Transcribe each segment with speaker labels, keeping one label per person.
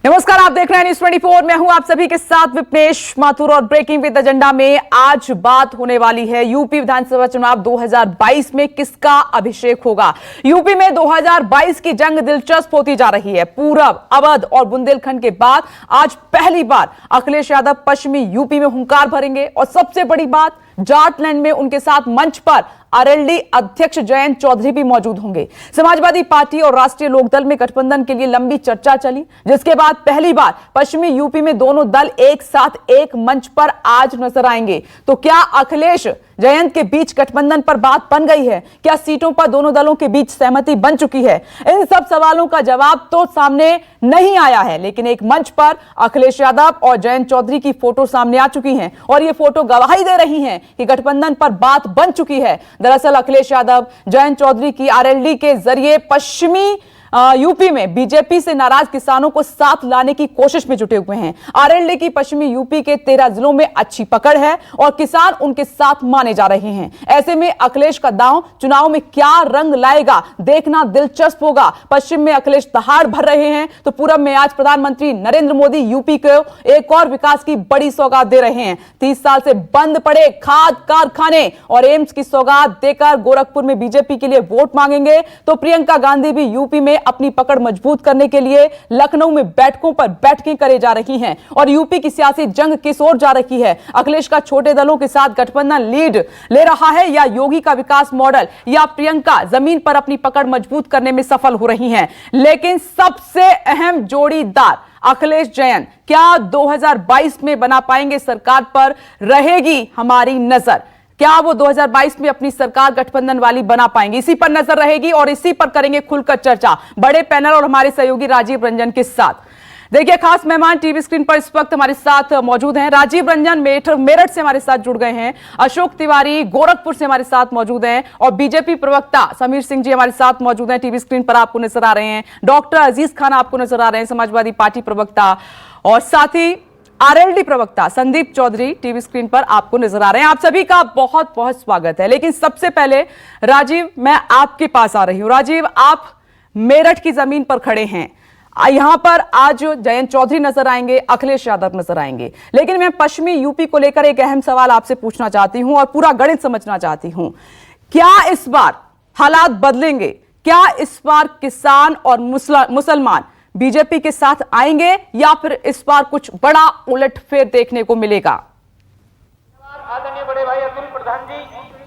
Speaker 1: नमस्कार, आप देख रहे हैं न्यूज़ 24। मैं हूं आप सभी के साथ विपनेश माथुर और ब्रेकिंग विद एजेंडा में आज बात होने वाली है यूपी विधानसभा चुनाव 2022 में किसका अभिषेक होगा। यूपी में 2022 की जंग दिलचस्प होती जा रही है। पूरब, अवध और बुंदेलखंड के बाद आज पहली बार अखिलेश यादव पश्चिमी यूपी में हुंकार भरेंगे और सबसे बड़ी बात, जाटलैंड में उनके साथ मंच पर आरएलडी अध्यक्ष जयंत चौधरी भी मौजूद होंगे। समाजवादी पार्टी और राष्ट्रीय लोकदल में गठबंधन के लिए लंबी चर्चा चली, जिसके बाद पहली बार पश्चिमी यूपी में दोनों दल एक साथ एक मंच पर आज नजर आएंगे। तो क्या अखिलेश जयंत के बीच गठबंधन पर बात बन गई है? क्या सीटों पर दोनों दलों के बीच सहमति बन चुकी है? इन सब सवालों का जवाब तो सामने नहीं आया है, लेकिन एक मंच पर अखिलेश यादव और जयंत चौधरी की फोटो सामने आ चुकी हैं और ये फोटो गवाही दे रही हैं कि गठबंधन पर बात बन चुकी है। दरअसल अखिलेश यादव जयंत चौधरी की आरएलडी के जरिए पश्चिमी यूपी में बीजेपी से नाराज किसानों को साथ लाने की कोशिश में जुटे हुए हैं। आरएलडी की पश्चिमी यूपी के 13 जिलों में अच्छी पकड़ है और किसान उनके साथ माने जा रहे हैं। ऐसे में अखिलेश का दांव चुनाव में क्या रंग लाएगा, देखना दिलचस्प होगा। पश्चिम में अखिलेश दहाड़ भर रहे हैं तो पूरब में आज प्रधानमंत्री नरेंद्र मोदी यूपी को एक और विकास की बड़ी सौगात दे रहे हैं। 30 साल से बंद पड़े खाद कारखाने और एम्स की सौगात देकर गोरखपुर में बीजेपी के लिए वोट मांगेंगे तो प्रियंका गांधी भी यूपी में अपनी पकड़ मजबूत करने के लिए लखनऊ में बैठकों पर बैठकें करे जा रही हैं और यूपी की सियासी जंग किस ओर जा रही है। अखिलेश का छोटे दलों के साथ गठबंधन लीड ले रहा है या योगी का विकास मॉडल, या प्रियंका जमीन पर अपनी पकड़ मजबूत करने में सफल हो रही हैं। लेकिन सबसे अहम जोड़ीदार अखिलेश जयंत क्या 2022 में बना पाएंगे? सरकार पर रहेगी हमारी नजर। क्या वो 2022 में अपनी सरकार गठबंधन वाली बना पाएंगे? इसी पर नजर रहेगी और इसी पर करेंगे खुलकर चर्चा बड़े पैनल और हमारे सहयोगी राजीव रंजन के साथ। देखिए, खास मेहमान टीवी स्क्रीन पर इस वक्त हमारे साथ मौजूद हैं। राजीव रंजन मेरठ से हमारे साथ जुड़ गए हैं, अशोक तिवारी गोरखपुर से हमारे साथ मौजूद हैं और बीजेपी प्रवक्ता समीर सिंह जी हमारे साथ मौजूद हैं। टीवी स्क्रीन पर आपको नजर आ रहे हैं डॉक्टर अजीज खान, आपको नजर आ रहे हैं समाजवादी पार्टी प्रवक्ता, और साथ ही आरएलडी प्रवक्ता संदीप चौधरी टीवी स्क्रीन पर आपको नजर आ रहे हैं। आप सभी का बहुत बहुत स्वागत है। लेकिन सबसे पहले राजीव, मैं आपके पास आ रही हूं। राजीव, आप मेरठ की जमीन पर खड़े हैं। यहां पर आज जयंत चौधरी नजर आएंगे, अखिलेश यादव नजर आएंगे, लेकिन मैं पश्चिमी यूपी को लेकर एक अहम सवाल आपसे पूछना चाहती हूं और पूरा गणित समझना चाहती हूं। क्या इस बार हालात बदलेंगे? क्या इस बार किसान और मुसलमान बीजेपी के साथ आएंगे या फिर इस बार कुछ बड़ा उलटफेर देखने को मिलेगा?
Speaker 2: आदरणीय बड़े भाई अतुल प्रधान जी,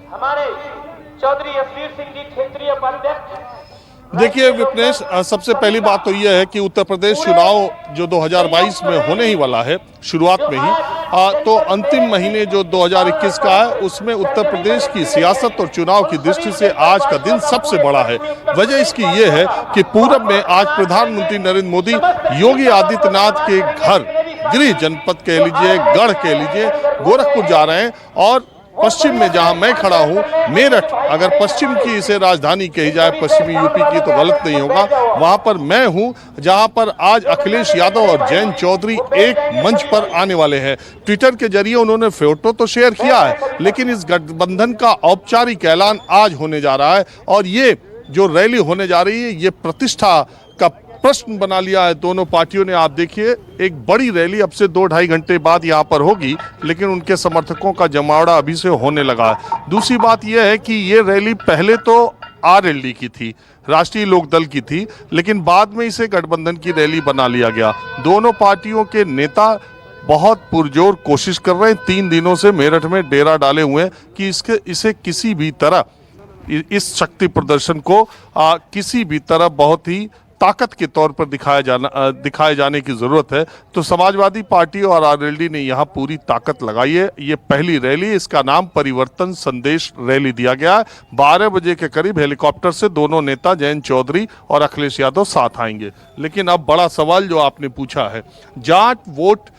Speaker 2: हमारे चौधरी यशवीर सिंह जी क्षेत्रीय उपाध्यक्ष।
Speaker 3: देखिए विपनेश, सबसे पहली बात तो यह है कि उत्तर प्रदेश चुनाव जो 2022 में होने ही वाला है, शुरुआत में ही तो अंतिम महीने जो 2021 का है उसमें उत्तर प्रदेश की सियासत और चुनाव की दृष्टि से आज का दिन सबसे बड़ा है। वजह इसकी ये है कि पूरब में आज प्रधानमंत्री नरेंद्र मोदी योगी आदित्यनाथ के घर, गृह जनपद कह लीजिए, गढ़ कह लीजिए, गोरखपुर जा रहे हैं। और पश्चिम में जहां मैं खड़ा हूं, मेरठ, अगर पश्चिम की इसे राजधानी कही जाए पश्चिमी यूपी की तो गलत नहीं होगा, वहां पर मैं हूं जहां पर आज अखिलेश यादव और जयंत चौधरी एक मंच पर आने वाले हैं। ट्विटर के जरिए उन्होंने फोटो तो शेयर किया है, लेकिन इस गठबंधन का औपचारिक ऐलान आज होने जा रहा है और ये जो रैली होने जा रही है ये प्रतिष्ठा का प्रश्न बना लिया है दोनों पार्टियों ने। आप देखिए, एक बड़ी रैली अब से 2-2.5 घंटे बाद यहाँ पर होगी, लेकिन उनके समर्थकों का जमावड़ा अभी से होने लगा है। दूसरी बात यह है कि ये रैली पहले तो आरएलडी की थी, राष्ट्रीय लोकदल की थी, लेकिन बाद में इसे गठबंधन की रैली बना लिया गया। दोनों पार्टियों के नेता बहुत पुरजोर कोशिश कर रहे हैं, 3 दिनों से मेरठ में डेरा डाले हुए हैं कि इसे किसी भी तरह, इस शक्ति प्रदर्शन को किसी भी तरह बहुत ही ताकत के तौर पर दिखाए जाने की जरूरत है। तो समाजवादी पार्टी और आरएलडी ने यहाँ पूरी ताकत लगाई है। ये पहली रैली, इसका नाम परिवर्तन संदेश रैली दिया गया है। 12 बजे के करीब हेलीकॉप्टर से दोनों नेता जयंत चौधरी और अखिलेश यादव साथ आएंगे। लेकिन अब बड़ा सवाल जो आपने पूछा है, जाट वोट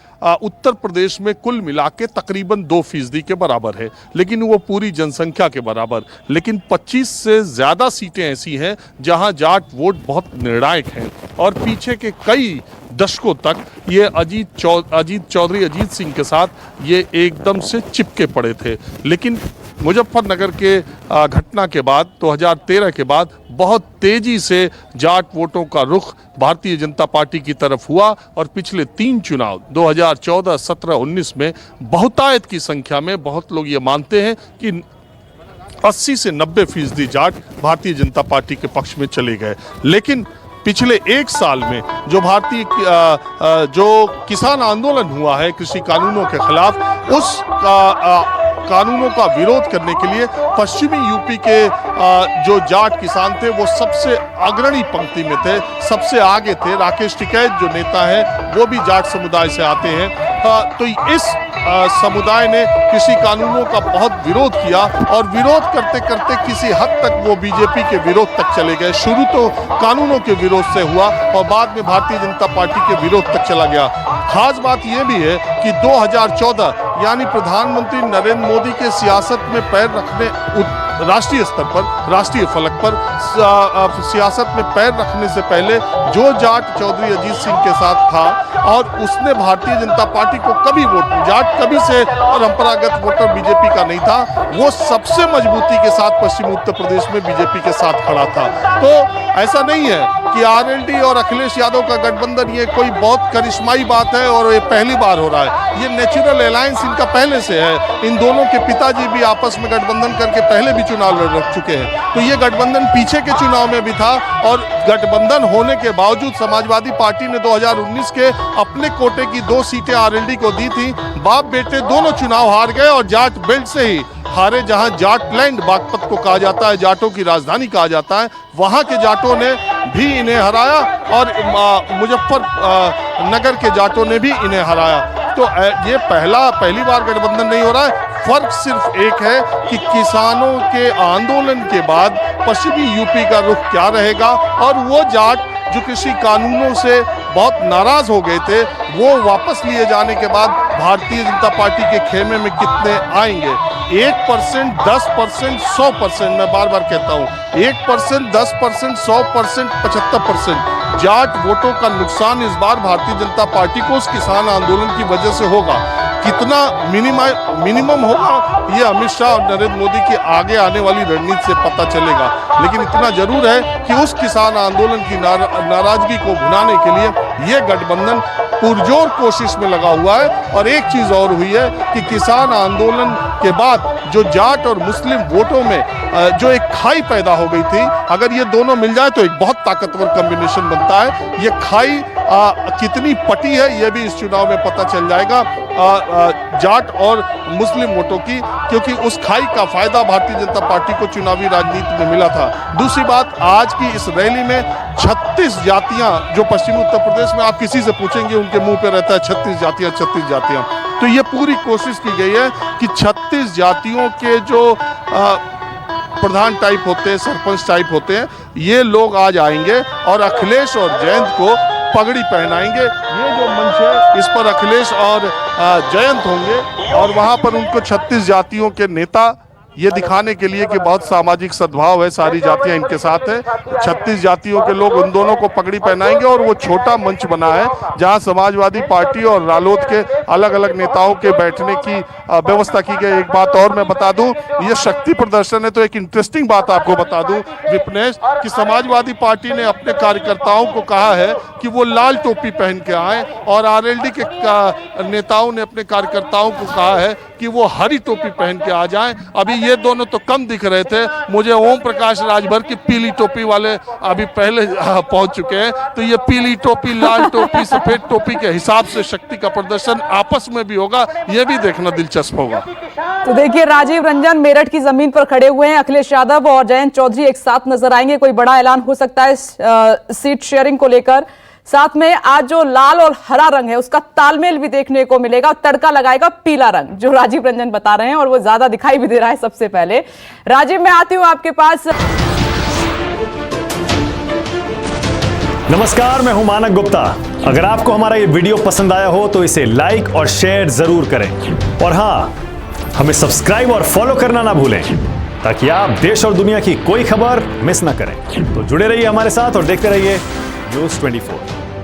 Speaker 3: उत्तर प्रदेश में कुल मिला के तकरीबन 2% के बराबर है, लेकिन वो पूरी जनसंख्या के बराबर। लेकिन 25 से ज़्यादा सीटें ऐसी हैं जहां जाट वोट बहुत निर्णायक हैं और पीछे के कई दशकों तक ये अजीत सिंह के साथ ये एकदम से चिपके पड़े थे। लेकिन मुजफ्फरनगर के घटना के बाद 2013 के बाद बहुत तेजी से जाट वोटों का रुख भारतीय जनता पार्टी की तरफ हुआ और पिछले 3 चुनाव 2014, 17, 19 में बहुतायत की संख्या में बहुत लोग ये मानते हैं कि 80 से 90% जाट भारतीय जनता पार्टी के पक्ष में चले गए। लेकिन पिछले 1 साल में जो जो किसान आंदोलन हुआ है कृषि कानूनों के खिलाफ, उस कानूनों का विरोध करने के लिए पश्चिमी यूपी के जो जाट किसान थे वो सबसे अग्रणी पंक्ति में थे, सबसे आगे थे। राकेश टिकैत जो नेता है वो भी जाट समुदाय से आते हैं। तो इस समुदाय ने कृषि कानूनों का बहुत विरोध किया और विरोध करते करते किसी हद तक वो बीजेपी के विरोध तक चले गए। शुरू तो कानूनों के विरोध से हुआ और बाद में भारतीय जनता पार्टी के विरोध तक चला गया। खास बात यह भी है कि 2014 यानी प्रधानमंत्री नरेंद्र मोदी के सियासत में पैर रखने, राष्ट्रीय स्तर पर, राष्ट्रीय फलक पर सियासत में पैर रखने से पहले जो जाट चौधरी अजीत सिंह के साथ था और उसने भारतीय जनता पार्टी को कभी वोट, जाट कभी से परंपरागत वोटर बीजेपी का नहीं था, वो सबसे मजबूती के साथ पश्चिमी उत्तर प्रदेश में बीजेपी के साथ खड़ा था। तो ऐसा नहीं है कि आरएलडी और अखिलेश यादव का गठबंधन ये कोई बहुत करिश्माई बात है और ये पहली बार हो रहा है। ये नेचुरल अलायंस इनका पहले से है। इन दोनों के पिताजी भी आपस में गठबंधन करके पहले भी चुनाव लड़ चुके हैं। तो ये गठबंधन पीछे के चुनाव में भी था और गठबंधन होने के बावजूद समाजवादी पार्टी ने 2019 के अपने कोटे की 2 सीटें आरएलडी को दी थी। बाप बेटे दोनों चुनाव हार गए और जाट बेल्ट से ही हारे। जहां जाटलैंड बागपत को कहा जाता है, जाटों की राजधानी कहा जाता है, वहां के जाटों ने भी इन्हें हराया और मुजफ्फरनगर के जाटों ने भी इन्हें हराया। तो ये पहली बार गठबंधन नहीं हो रहा है। फर्क सिर्फ एक है कि किसानों के आंदोलन के बाद पश्चिमी यूपी का रुख क्या रहेगा और वो जाट जो कृषि कानूनों से बहुत नाराज हो गए थे वो वापस लिए जाने के बाद भारतीय जनता पार्टी के खेमे में कितने आएंगे। 1%, 10%, 100%, मैं बार बार कहता हूँ 1%, 10%, 100%, 75% जाट वोटों का नुकसान इस बार भारतीय जनता पार्टी को उस किसान आंदोलन की वजह से होगा। कितना मिनिमम होगा ये अमित शाह और नरेंद्र मोदी की आगे आने वाली रणनीति से पता चलेगा। लेकिन इतना जरूर है कि उस किसान आंदोलन की नाराजगी को भुनाने के लिए ये गठबंधन पुरजोर कोशिश में लगा हुआ है। और एक चीज और हुई है कि किसान आंदोलन के बाद जो जाट और मुस्लिम वोटों में जो एक खाई पैदा हो गई थी, अगर ये दोनों मिल जाए तो एक बहुत ताकतवर कॉम्बिनेशन बनता है। ये खाई कितनी पटी है ये भी इस चुनाव में पता चल जाएगा जाट और मुस्लिम वोटों की, क्योंकि उस खाई का फायदा भारतीय जनता पार्टी को चुनावी राजनीति में मिला था। दूसरी बात, आज की इस रैली में 36 जातियां, जो पश्चिमी उत्तर प्रदेश में आप किसी से पूछेंगे उनके मुंह पे रहता है 36 जातियां, 36 जातियां। तो ये पूरी कोशिश की गई है कि 36 जातियों के जो प्रधान टाइप होते हैं, सरपंच टाइप होते हैं, ये लोग आज आएंगे और अखिलेश और जयंत को पगड़ी पहनाएंगे। ये जो मंच है इस पर अखिलेश और जयंत होंगे और वहां पर उनको 36 जातियों के नेता ये दिखाने के लिए कि बहुत सामाजिक सद्भाव है, सारी जातियां इनके साथ है। 36 जातियों के लोग उन दोनों को पगड़ी पहनाएंगे और वो छोटा मंच बना है जहां समाजवादी पार्टी और रालोद के अलग अलग नेताओं के बैठने की व्यवस्था की गई। एक बात और मैं बता दूं, ये शक्ति प्रदर्शन है। तो एक इंटरेस्टिंग बात आपको बता दूं विपनेश, कि समाजवादी पार्टी ने अपने कार्यकर्ताओं को कहा है कि वो लाल टोपी पहन के आए और आरएलडी के नेताओं ने अपने कार्यकर्ताओं को कहा है कि वो हरी टोपी पहन के आ जाएं। अभी ये दोनों तो कम दिख रहे थे, मुझे ओम प्रकाश राजभर की पीली टोपी वाले अभी पहले पहुंच चुके हैं। तो ये पीली टोपी, लाल टोपी, सफेद टोपी के हिसाब से शक्ति का प्रदर्शन आपस में भी होगा, ये भी देखना दिलचस्प होगा।
Speaker 1: तो देखिए, राजीव रंजन मेरठ की जमीन पर खड़े हुए हैं, अखिलेश यादव और जयंत चौधरी एक साथ नजर आएंगे। कोई बड़ा ऐलान हो सकता है सीट शेयरिंग को लेकर। साथ में आज जो लाल और हरा रंग है उसका तालमेल भी देखने को मिलेगा और तड़का लगाएगा पीला रंग, जो राजीव रंजन बता रहे हैं, और वो ज्यादा दिखाई भी दे रहा है। सबसे पहले राजीव, मैं आती हूं आपके पास।
Speaker 4: नमस्कार, मैं हूं मानक गुप्ता। अगर आपको हमारा ये वीडियो पसंद आया हो तो इसे लाइक और शेयर जरूर करें और हाँ, हमें सब्सक्राइब और फॉलो करना ना भूलें ताकि आप देश और दुनिया की कोई खबर मिस ना करें। तो जुड़े रहिए हमारे साथ और देखते रहिए News 24।